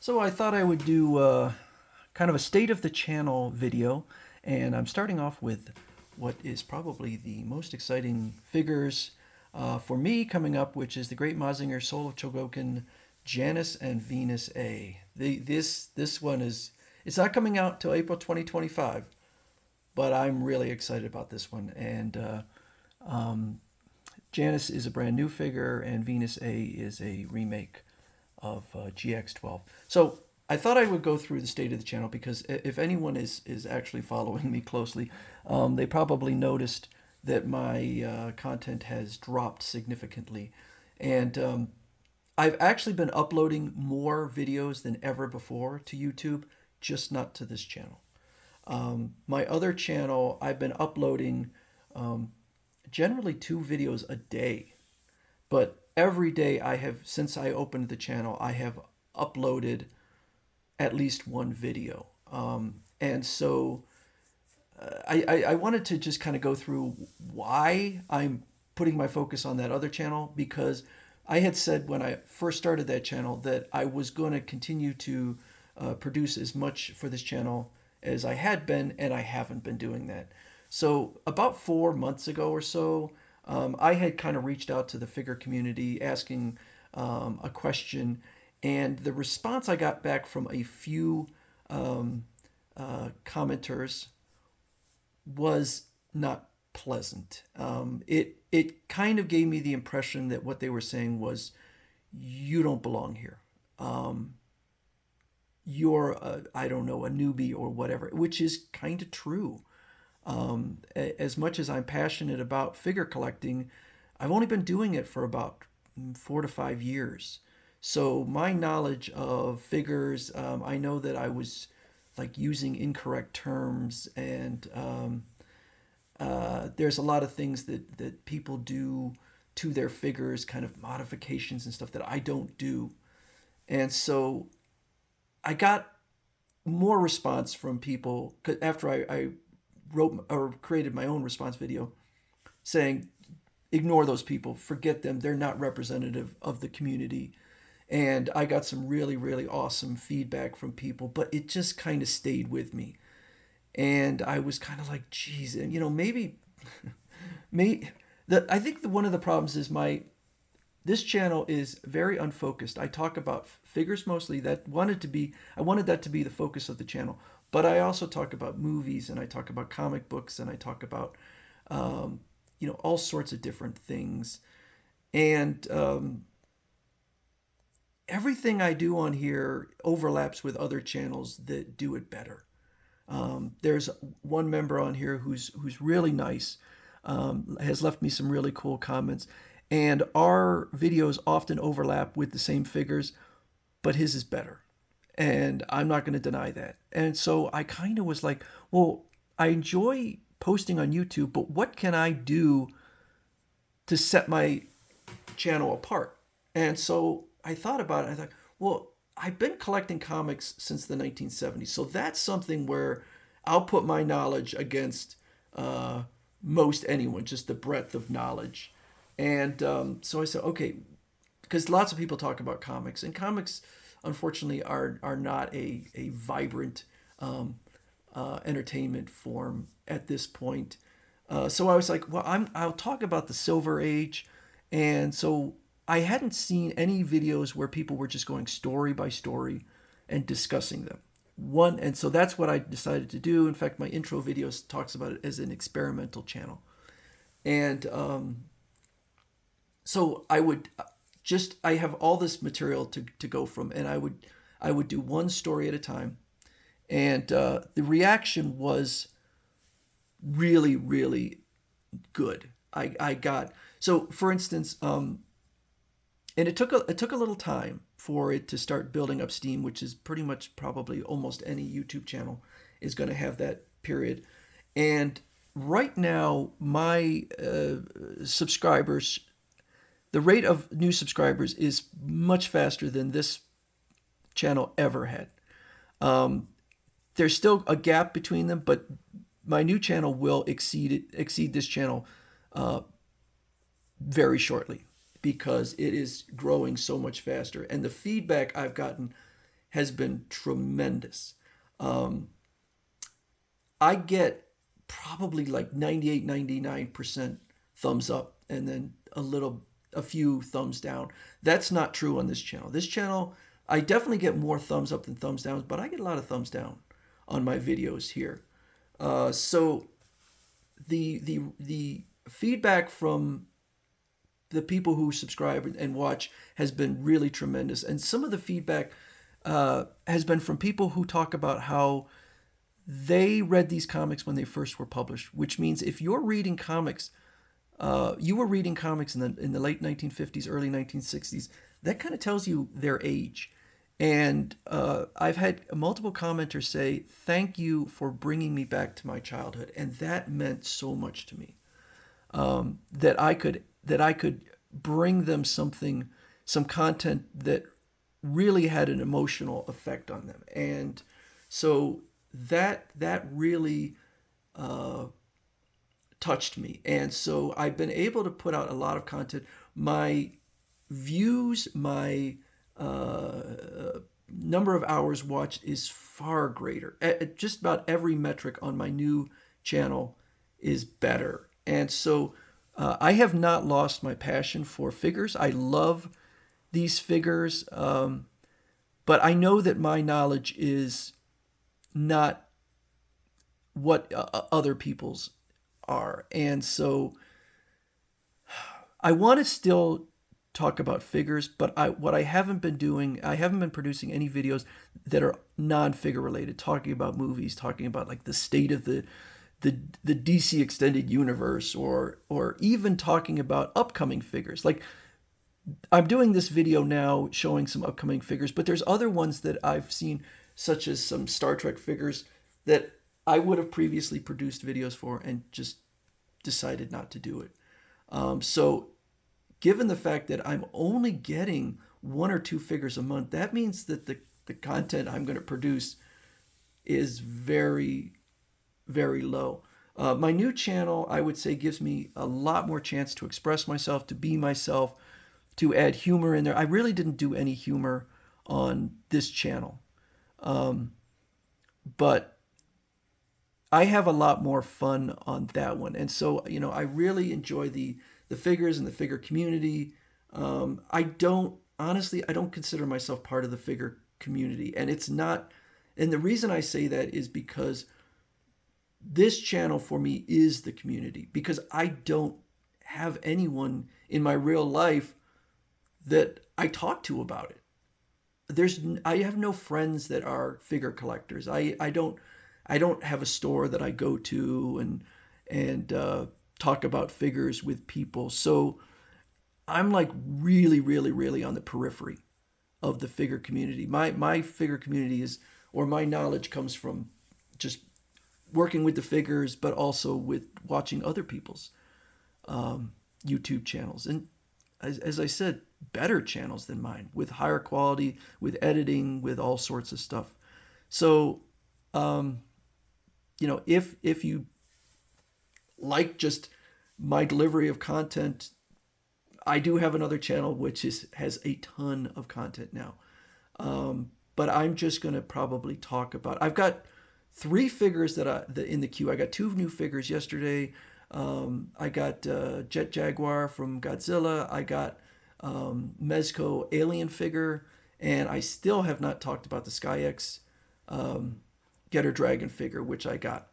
So I thought I would do kind of a state of the channel video, and I'm starting off with what is probably the most exciting figures for me coming up, which is the Great Mazinger Soul of Chogokin, Janus and Venus A. This one is it's not coming out till April 2025, but I'm really excited about this one. And Janus is a brand new figure, and Venus A is a remake of GX12. So I thought I would go through the state of the channel because if anyone is actually following me closely, they probably noticed that my content has dropped significantly. And I've actually been uploading more videos than ever before to YouTube, just not to this channel. My other channel, I've been uploading generally 2 videos a day, but every day I have, since I opened the channel, I have uploaded at least one video. And so I wanted to just kind of go through why I'm putting my focus on that other channel, because I had said when I first started that channel that I was going to continue to produce as much for this channel as I had been, and I haven't been doing that. So about 4 months ago or so, I had kind of reached out to the figure community asking a question, and the response I got back from a few commenters was not pleasant. It kind of gave me the impression that what they were saying was, "You don't belong here. You're I don't know, a newbie or whatever," which is kind of true. As much as I'm passionate about figure collecting, I've only been doing it for about 4 to 5 years. So my knowledge of figures, I know that I was like using incorrect terms, and there's a lot of things that people do to their figures, kind of modifications and stuff that I don't do. And so I got more response from people after I wrote or created my own response video saying, ignore those people, forget them, they're not representative of the community. And I got some really, really awesome feedback from people, but it just kind of stayed with me. And I was kind of like, geez, and maybe, maybe I think one of the problems is this channel is very unfocused. I talk about figures mostly. I wanted that to be the focus of the channel. But I also talk about movies, and I talk about comic books, and I talk about all sorts of different things. And everything I do on here overlaps with other channels that do it better. There's one member on here who's really nice, has left me some really cool comments, and our videos often overlap with the same figures, but his is better, and I'm not going to deny that. And so I kind of was like, well, I enjoy posting on YouTube, but what can I do to set my channel apart? And so I thought about it. I thought, well, I've been collecting comics since the 1970s, so that's something where I'll put my knowledge against most anyone, just the breadth of knowledge. And so I said, okay, because lots of people talk about comics, and comics, unfortunately, are not a vibrant entertainment form at this point. So I was like, well, I'll talk about the Silver Age, and so I hadn't seen any videos where people were just going story by story and discussing them. And so that's what I decided to do. In fact, my intro video talks about it as an experimental channel, and so I have all this material to go from, and I would do one story at a time, and the reaction was really, really good. I got, so for instance, and it took a little time for it to start building up steam, which is pretty much probably almost any YouTube channel is going to have that period. And right now, my subscribers, the rate of new subscribers is much faster than this channel ever had. There's still a gap between them, but my new channel will exceed this channel very shortly, because it is growing so much faster. And the feedback I've gotten has been tremendous. I get probably like 98, 99% thumbs up and then a few thumbs down. That's not true on this channel. This channel, I definitely get more thumbs up than thumbs down, but I get a lot of thumbs down on my videos here. So the feedback from the people who subscribe and watch has been really tremendous. And some of the feedback has been from people who talk about how they read these comics when they first were published, which means if you're reading comics, you were reading comics in the late 1950s, early 1960s, that kind of tells you their age. And I've had multiple commenters say, thank you for bringing me back to my childhood. And that meant so much to me, that I could bring them some content that really had an emotional effect on them. And so that really touched me. And so I've been able to put out a lot of content. My views, my number of hours watched is far greater. Just about every metric on my new channel is better. And so I have not lost my passion for figures. I love these figures, but I know that my knowledge is not what other people's are. And so I want to still talk about figures, but what I haven't been doing, I haven't been producing any videos that are non-figure related, talking about movies, talking about like the state of the DC extended universe, or even talking about upcoming figures. Like I'm doing this video now showing some upcoming figures, but there's other ones that I've seen, such as some Star Trek figures that I would have previously produced videos for and just decided not to do it. So given the fact that I'm only getting 1 or 2 figures a month, that means that the content I'm going to produce is very, very low. My new channel, I would say, gives me a lot more chance to express myself, to be myself, to add humor in there. I really didn't do any humor on this channel. But I have a lot more fun on that one. And so, I really enjoy the figures and the figure community. I don't consider myself part of the figure community. And it's not, and the reason I say that is because this channel for me is the community, because I don't have anyone in my real life that I talk to about it. I have no friends that are figure collectors. I don't have a store that I go to and talk about figures with people. So I'm like really, really, really on the periphery of the figure community. My figure community is, or my knowledge comes from just working with the figures, but also with watching other people's YouTube channels. And as I said, better channels than mine, with higher quality, with editing, with all sorts of stuff. So, if you like just my delivery of content, I do have another channel which has a ton of content now. But I'm just going to probably talk about, I've got 3 figures that in the queue. I got 2 new figures yesterday. I got Jet Jaguar from Godzilla. I got Mezco alien figure, and I still have not talked about the SkyX Getter Dragon figure, which I got.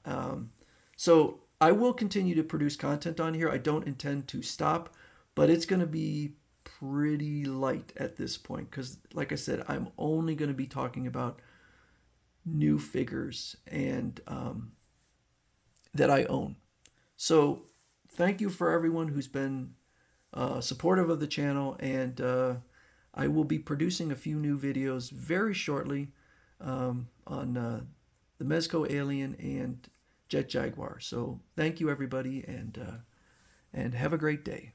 So I will continue to produce content on here. I don't intend to stop, but it's going to be pretty light at this point because, like I said, I'm only going to be talking about new figures and that I own. So thank you for everyone who's been supportive of the channel, and I will be producing a few new videos very shortly on the Mezco Alien and Jet Jaguar. So thank you, everybody, and have a great day.